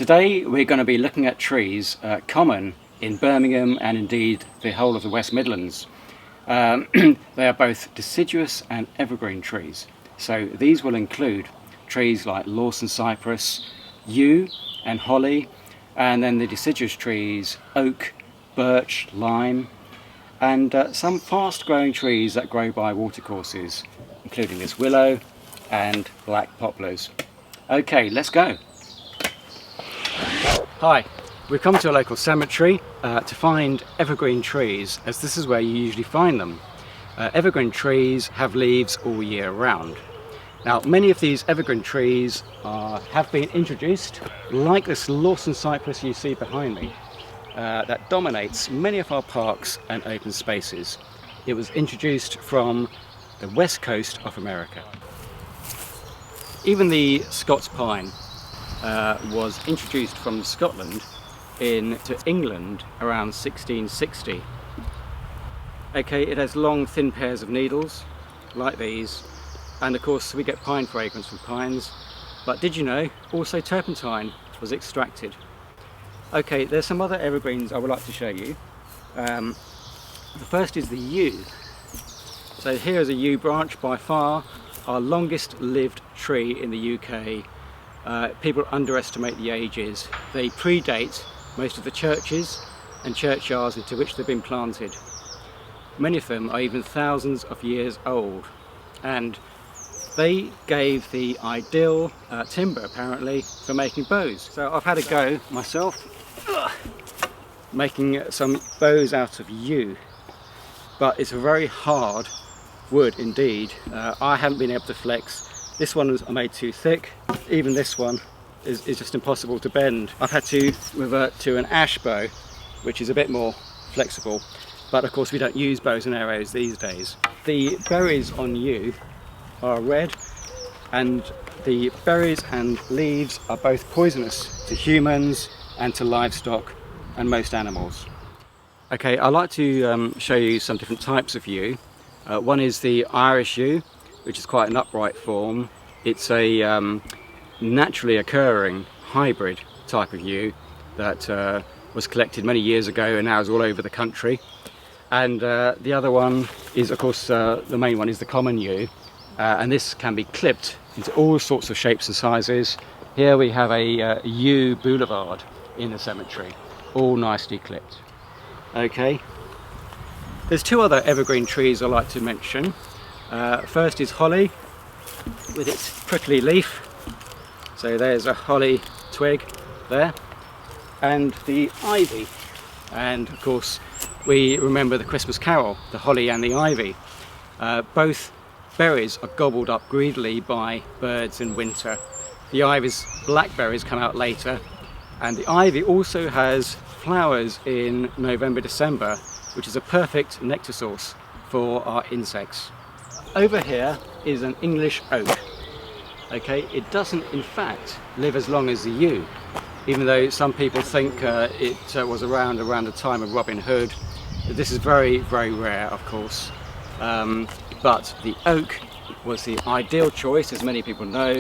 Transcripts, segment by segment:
Today we're going to be looking at trees common in Birmingham and indeed the whole of the West Midlands. They are both deciduous and evergreen trees. So these will include trees like Lawson cypress, yew and holly, and then the deciduous trees oak, birch, lime, and some fast growing trees that grow by watercourses, including this willow and black poplars. Okay, let's go. Hi, we've come to a local cemetery to find evergreen trees, as this is where you usually find them. Evergreen trees have leaves all year round. Now, many of these evergreen trees have been introduced, like this Lawson cypress you see behind me, that dominates many of our parks and open spaces. It was introduced from the west coast of America. Even the Scots pine was introduced from Scotland into England around 1660. Okay, it has long thin pairs of needles like these, and of course we get pine fragrance from pines, but did you know also turpentine was extracted? Okay, there's some other evergreens I would like to show you. The first is the yew. So here is a yew branch, by far our longest lived tree in the UK. People underestimate the ages. They predate most of the churches and churchyards into which they've been planted. Many of them are even thousands of years old, and they gave the ideal timber apparently for making bows. So I've had a go myself making some bows out of yew, but it's a very hard wood indeed. I haven't been able to flex. This one was made too thick. Even this one is just impossible to bend. I've had to revert to an ash bow, which is a bit more flexible, but of course we don't use bows and arrows these days. The berries on yew are red, and the berries and leaves are both poisonous to humans and to livestock and most animals. Okay, I'd like to show you some different types of yew. One is the Irish yew, which is quite an upright form. It's a naturally occurring hybrid type of yew that was collected many years ago and now is all over the country. And the other one is, of course, the main one is the common yew, and this can be clipped into all sorts of shapes and sizes. Here we have a yew boulevard in the cemetery, all nicely clipped. Okay, there's two other evergreen trees I like to mention. First is holly with its prickly leaf. So there's a holly twig there, and the ivy. And of course we remember the Christmas carol, the holly and the ivy. Both berries are gobbled up greedily by birds in winter. The ivy's blackberries come out later, and the ivy also has flowers in November, December, which is a perfect nectar source for our insects. Over here is an English oak. Okay, it doesn't in fact live as long as the yew, even though some people think it was around the time of Robin Hood. This is very, very rare, of course, but the oak was the ideal choice, as many people know,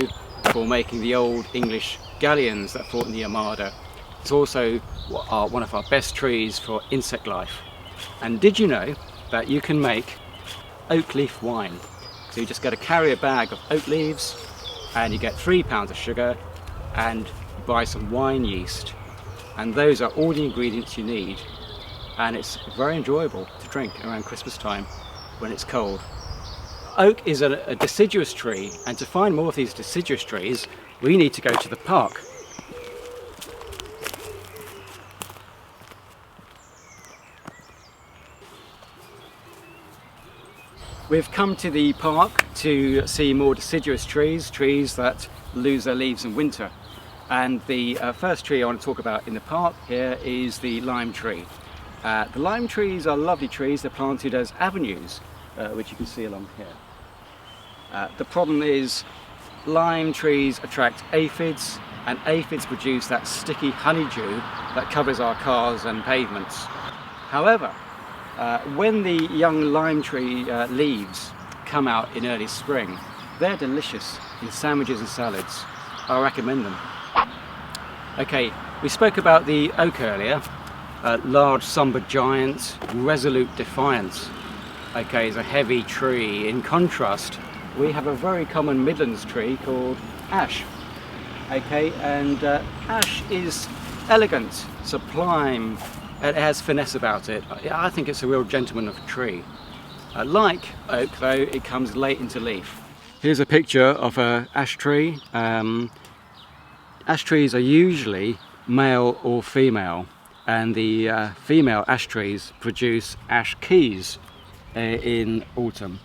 for making the old English galleons that fought in the Armada. It's also one of our best trees for insect life. And did you know that you can make oak leaf wine? So you just get a carrier bag of oak leaves, and you get 3 pounds of sugar, and buy some wine yeast, and those are all the ingredients you need, and it's very enjoyable to drink around Christmas time when it's cold. Oak is a deciduous tree, and to find more of these deciduous trees we need to go to the park. We've come to the park to see more deciduous trees, trees that lose their leaves in winter. And the first tree I want to talk about in the park here is the lime tree. The lime trees are lovely trees. They're planted as avenues, which you can see along here. The problem is lime trees attract aphids, and aphids produce that sticky honeydew that covers our cars and pavements. However, when the young lime tree leaves come out in early spring, they're delicious in sandwiches and salads. I recommend them. Okay, we spoke about the oak earlier. Large sombre giant, resolute defiance. Okay, is a heavy tree. In contrast, we have a very common Midlands tree called ash. Okay, and ash is elegant, sublime, it has finesse about it. I think it's a real gentleman of a tree. Like oak though, it comes late into leaf. Here's a picture of an ash tree. Ash trees are usually male or female, and the female ash trees produce ash keys in autumn,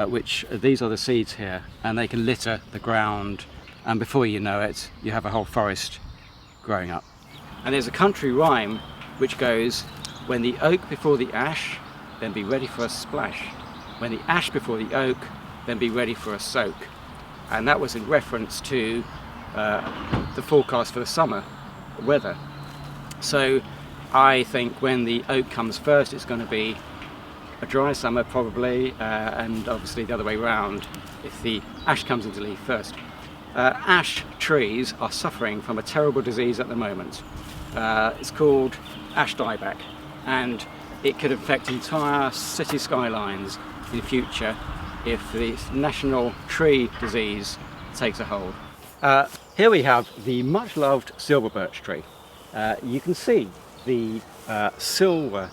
which these are the seeds here, and they can litter the ground, and before you know it, you have a whole forest growing up. And there's a country rhyme which goes, when the oak before the ash, then be ready for a splash. When the ash before the oak, then be ready for a soak. And that was in reference to the forecast for the summer weather. So I think when the oak comes first, it's going to be a dry summer probably, and obviously the other way round if the ash comes into leaf first. Ash trees are suffering from a terrible disease at the moment. It's called ash dieback, and it could affect entire city skylines in the future if the national tree disease takes a hold. Here we have the much loved silver birch tree. You can see the silver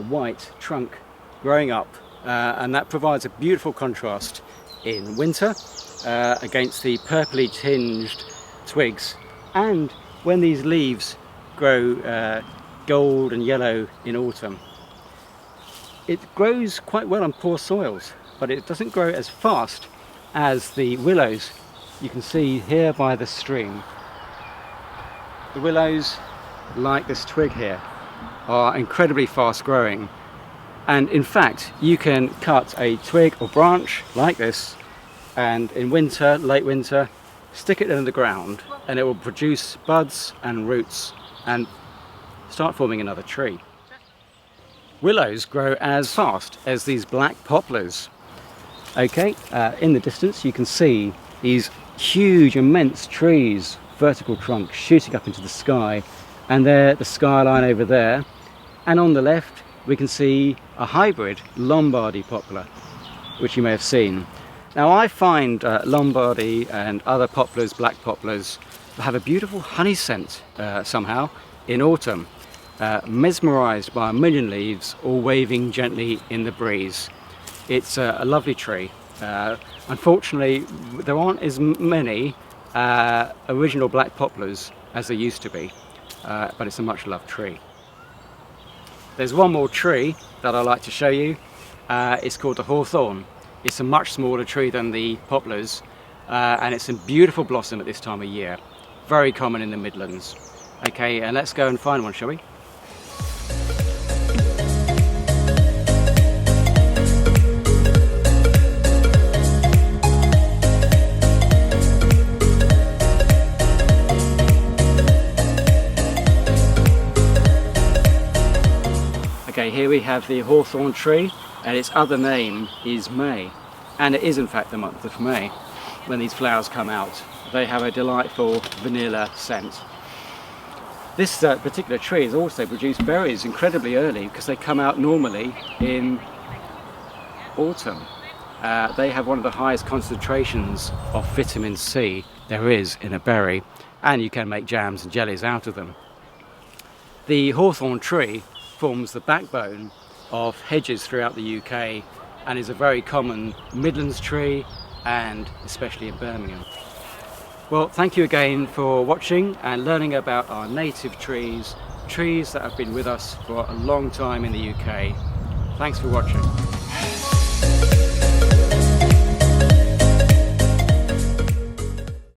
white trunk growing up, and that provides a beautiful contrast in winter against the purpley tinged twigs, and when these leaves grow gold and yellow in autumn. It grows quite well on poor soils, but it doesn't grow as fast as the willows. You can see here by the stream. The willows, like this twig here, are incredibly fast growing, and in fact you can cut a twig or branch like this, and in winter, late winter, stick it in the ground and it will produce buds and roots and start forming another tree. Willows grow as fast as these black poplars. Okay, in the distance you can see these huge, immense trees, vertical trunks shooting up into the sky, and there the skyline over there, and on the left we can see a hybrid Lombardy poplar, which you may have seen. Now I find Lombardy and other poplars, black poplars, have a beautiful honey scent somehow in autumn, mesmerised by a million leaves all waving gently in the breeze. It's a lovely tree. Unfortunately, there aren't as many original black poplars as there used to be, but it's a much loved tree. There's one more tree that I like to show you. It's called the hawthorn. It's a much smaller tree than the poplars, and it's in beautiful blossom at this time of year. Very common in the Midlands. Okay, and let's go and find one, shall we? Okay, here we have the hawthorn tree, and its other name is May, and it is in fact the month of May when these flowers come out. They have a delightful vanilla scent. This particular tree has also produced berries incredibly early because they come out normally in autumn. They have one of the highest concentrations of vitamin C there is in a berry, and you can make jams and jellies out of them. The hawthorn tree forms the backbone of hedges throughout the UK and is a very common Midlands tree, and especially in Birmingham. Well, thank you again for watching and learning about our native trees that have been with us for a long time in the UK. Thanks for watching.